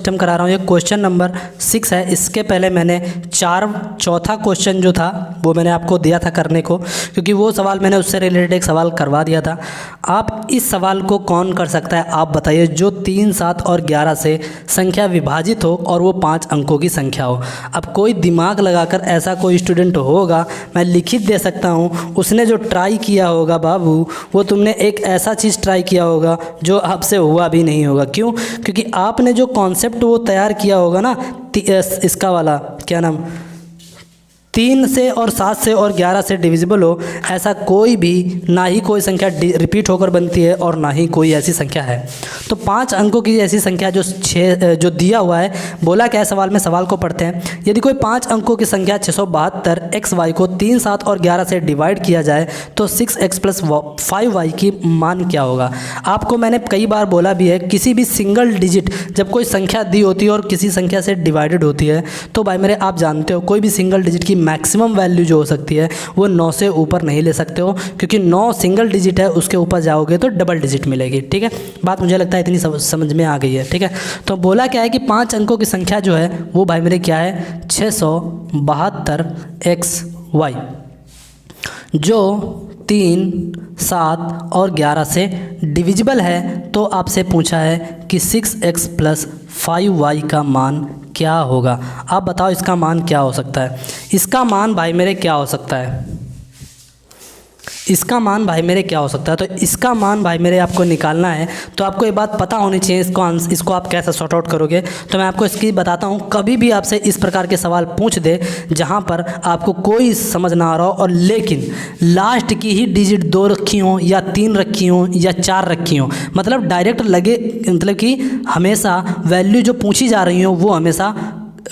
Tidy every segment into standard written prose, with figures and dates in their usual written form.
System करा रहा हूँ। ये क्वेश्चन नंबर 6 है। इसके पहले मैंने चौथा क्वेश्चन जो था वो मैंने आपको दिया था करने को, क्योंकि वो सवाल मैंने उससे रिलेटेड एक सवाल करवा दिया था। आप इस सवाल को कौन कर सकता है आप बताइए, जो 3, 7 और 11 से संख्या विभाजित हो और वो 5 अंकों की संख्या हो। अब कोई दिमाग लगाकर ऐसा कोई स्टूडेंट होगा, मैं लिखित दे सकता हूँ, उसने जो ट्राई किया होगा बाबू, वो तुमने एक ऐसा चीज़ ट्राई किया होगा जो आपसे हुआ भी नहीं होगा। क्यों? क्योंकि आपने जो कॉन्सेप्ट वो तैयार किया होगा ना, इसका वाला क्या नाम, 3 से और 7 से और 11 से डिविजिबल हो, ऐसा कोई भी, ना ही कोई संख्या रिपीट होकर बनती है और ना ही कोई ऐसी संख्या है। तो 5 अंकों की ऐसी संख्या जो दिया हुआ है, बोला क्या है सवाल में, सवाल को पढ़ते हैं। यदि कोई 5 अंकों की संख्या 672 XY को 3, 7 और 11 से डिवाइड किया जाए तो 6x + 5y की मान क्या होगा। आपको मैंने कई बार बोला भी है, किसी भी सिंगल डिजिट जब कोई संख्या दी होती है और किसी संख्या से डिवाइडेड होती है, तो भाई मेरे आप जानते हो कोई भी सिंगल डिजिट की मैक्सिमम वैल्यू जो हो सकती है वो 9 से ऊपर नहीं ले सकते हो, क्योंकि 9 सिंगल डिजिट है, उसके ऊपर जाओगे तो डबल डिजिट मिलेगी। ठीक है, बात मुझे लगता है इतनी समझ में आ गई है। ठीक है, तो बोला क्या है कि 5 अंकों की संख्या जो है वो भाई मेरे क्या है, 672 XY, जो 3, 7 और 11 से डिविजिबल है। तो आपसे पूछा है कि 6x + 5y का मान क्या होगा। आप बताओ इसका मान क्या हो सकता है। इसका मान भाई मेरे क्या हो सकता है, इसका मान भाई मेरे क्या हो सकता है। तो इसका मान भाई मेरे आपको निकालना है, तो आपको ये बात पता होनी चाहिए इसको आप कैसे सॉर्ट आउट करोगे। तो मैं आपको इसकी बताता हूँ। कभी भी आपसे इस प्रकार के सवाल पूछ दे जहाँ पर आपको कोई समझ ना आ रहा हो, और लेकिन लास्ट की ही डिजिट 2 रखी हो या 3 रखी हो या 4 रखी हो, मतलब डायरेक्ट लगे, मतलब कि हमेशा वैल्यू जो पूछी जा रही हो वो हमेशा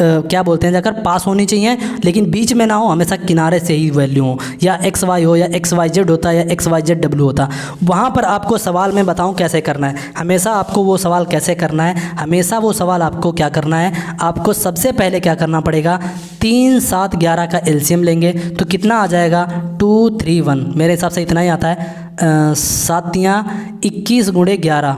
क्या बोलते हैं, जाकर पास होनी चाहिए, लेकिन बीच में ना हो, हमेशा किनारे से ही वैल्यू हो, या XY हो या XYZ होता है या XYZW होता। वहाँ पर आपको सवाल मैं बताऊँ कैसे करना है। हमेशा आपको वो सवाल कैसे करना है, हमेशा वो सवाल आपको क्या करना है, आपको सबसे पहले क्या करना पड़ेगा, 3, 7, 11 का एलसीएम लेंगे तो कितना आ जाएगा, 2, 3, 1। मेरे हिसाब से इतना ही आता है। 7 × 21 × 11,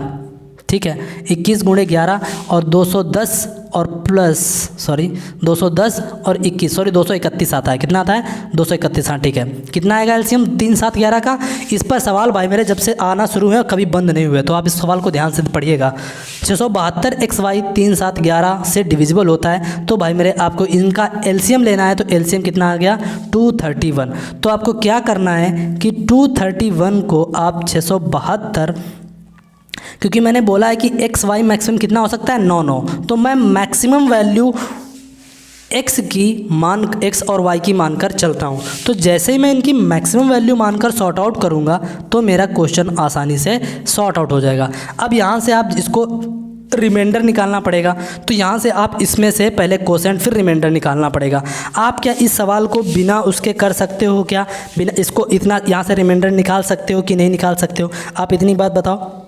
ठीक है, 21 × 11 और 210 और 231 आता है। कितना आता है, 231। हाँ ठीक है, कितना आएगा एलसीएम 3, 7, 11 का। इस पर सवाल भाई मेरे जब से आना शुरू है कभी बंद नहीं हुए, तो आप इस सवाल को ध्यान से पढ़िएगा। 672 XY 3, 7, 11 से डिविजिबल होता है, तो भाई मेरे आपको इनका एलसीएम लेना है। तो एलसीएम कितना आ गया, 231। तो आपको क्या करना है कि 231 को आप 672, क्योंकि मैंने बोला है कि XY मैक्सिमम कितना हो सकता है, 9, 9, तो मैं मैक्सिमम वैल्यू X और Y की मानकर चलता हूँ। तो जैसे ही मैं इनकी मैक्सिमम वैल्यू मानकर सॉर्ट आउट करूँगा तो मेरा क्वेश्चन आसानी से सॉर्ट आउट हो जाएगा। अब यहाँ से आप इसको रिमाइंडर निकालना पड़ेगा, तो यहाँ से आप इसमें से पहले कोसेंट फिर रिमाइंडर निकालना पड़ेगा। आप क्या इस सवाल को बिना उसके कर सकते हो क्या, बिना इसको इतना यहाँ से रिमाइंडर निकाल सकते हो कि नहीं निकाल सकते हो, आप इतनी बात बताओ।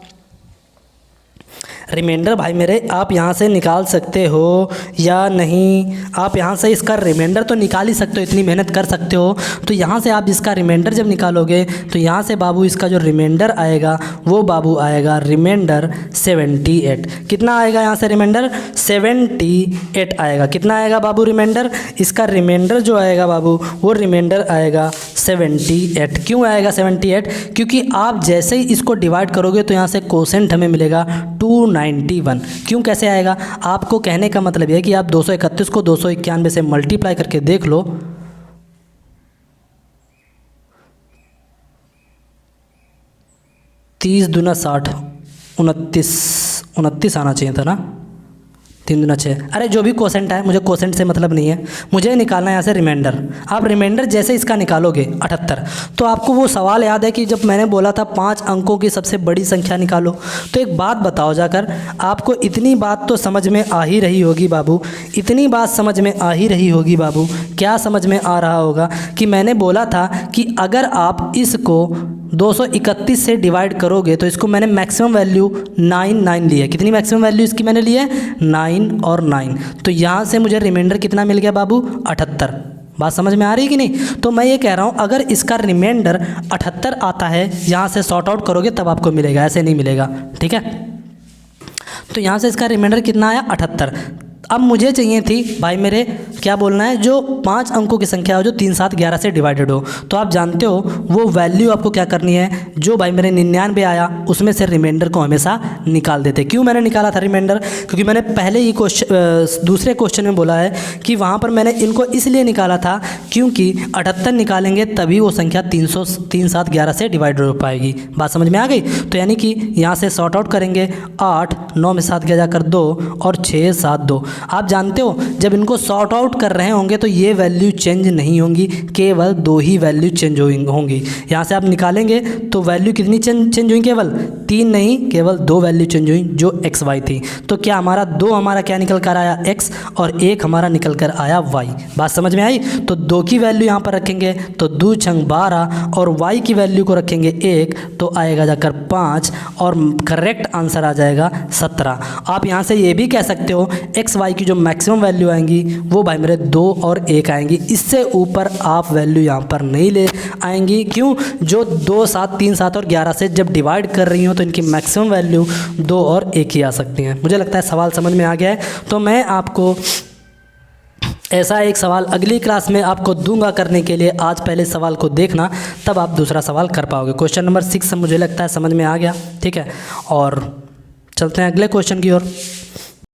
रिमाइंडर भाई मेरे आप यहाँ से निकाल सकते हो या नहीं, आप यहाँ से इसका रिमाइंडर तो निकाल ही सकते हो, इतनी मेहनत कर सकते हो। तो यहाँ से आप इसका रिमाइंडर जब निकालोगे तो यहाँ से बाबू इसका जो रिमाइंडर आएगा वो बाबू आएगा रिमाइंडर 78। कितना आएगा यहाँ से रिमाइंडर, 78 आएगा। कितना आएगा बाबू रिमाइंडर, इसका रिमाइंडर जो आएगा बाबू वो रिमाइंडर आएगा 78। क्यों आएगा 78, क्योंकि आप जैसे ही इसको डिवाइड करोगे तो यहाँ से कोसेंट हमें मिलेगा 291। क्यों, कैसे आएगा, आपको कहने का मतलब यह है कि आप 231 को 291 से मल्टीप्लाई करके देख लो, 30 दूना 60, 29 आना चाहिए था ना, 3 दूना 6। अरे जो भी कोसेंट है, मुझे कोसेंट से मतलब नहीं है, मुझे निकालना है यहाँ से रिमाइंडर। आप रिमाइंडर जैसे इसका निकालोगे 78, तो आपको वो सवाल याद है कि जब मैंने बोला था 5 अंकों की सबसे बड़ी संख्या निकालो। तो एक बात बताओ जाकर, आपको इतनी बात तो समझ में आ ही रही होगी बाबू, इतनी बात समझ में आ ही रही होगी बाबू। क्या समझ में आ रहा होगा कि मैंने बोला था कि अगर आप इसको 231 से डिवाइड करोगे तो इसको मैंने मैक्सिमम वैल्यू 9 ली है। कितनी मैक्सिमम वैल्यू इसकी मैंने ली है, 9 और 9। तो यहाँ से मुझे रिमाइंडर कितना मिल गया बाबू, 78। बात समझ में आ रही है कि नहीं। तो मैं ये कह रहा हूँ अगर इसका रिमाइंडर 78 आता है, यहाँ से सॉर्ट आउट करोगे तब आपको मिलेगा, ऐसे नहीं मिलेगा। ठीक है, तो यहाँ से इसका रिमाइंडर कितना आया 78। अब मुझे चाहिए थी भाई मेरे क्या बोलना है, जो 5 अंकों की संख्या हो जो 3, 7, 11 से डिवाइडेड हो। तो आप जानते हो वो वैल्यू आपको क्या करनी है, जो भाई मेरे 99 आया उसमें से रिमाइंडर को हमेशा निकाल देते। क्यों मैंने निकाला था रिमाइंडर, क्योंकि मैंने पहले ही दूसरे क्वेश्चन में बोला है कि वहाँ पर मैंने इनको इसलिए निकाला था क्योंकि 78 निकालेंगे तभी वो संख्या 3, 7, 11 से डिवाइड हो पाएगी। बात समझ में आ गई। तो यानी कि यहाँ से सॉर्ट आउट करेंगे, 8, 9 में 7 गया जाकर 2 और 6, 7, 2। आप जानते हो जब इनको सॉर्ट आउट कर रहे होंगे तो ये वैल्यू चेंज नहीं होंगी, केवल 2 ही वैल्यू चेंज होंगी। यहाँ से आप निकालेंगे तो वैल्यू कितनी चेंज हुई, केवल 3 नहीं, केवल 2 वैल्यू चेंज हुई जो एक्स वाई थी। तो क्या हमारा 2 हमारा क्या निकल कर आया एक्स और 1 हमारा निकल कर आया वाई। बात समझ में आई। तो 2 की वैल्यू यहाँ पर रखेंगे तो 2 छंग 12 और वाई की वैल्यू को रखेंगे 1 तो आएगा जाकर 5 और करेक्ट आंसर आ जाएगा 17। आप यहाँ से ये भी कह सकते हो एक्स वाई की जो मैक्सिमम वैल्यू आएंगी वो भाई मेरे 2 और 1 आएंगी, इससे ऊपर आप वैल्यू यहाँ पर नहीं ले आएंगी। क्यों, जो 2, 7, 3, 7 और 11 से जब डिवाइड कर रही हो तो इनकी मैक्सिमम वैल्यू 2 और 1 ही आ सकती हैं। मुझे लगता है सवाल समझ में आ गया है। तो मैं आपको ऐसा एक सवाल अगली क्लास में आपको दूंगा करने के लिए। आज पहले सवाल को देखना, तब आप दूसरा सवाल कर पाओगे। क्वेश्चन नंबर 6 मुझे लगता है समझ में आ गया। ठीक है, और चलते हैं अगले क्वेश्चन की ओर।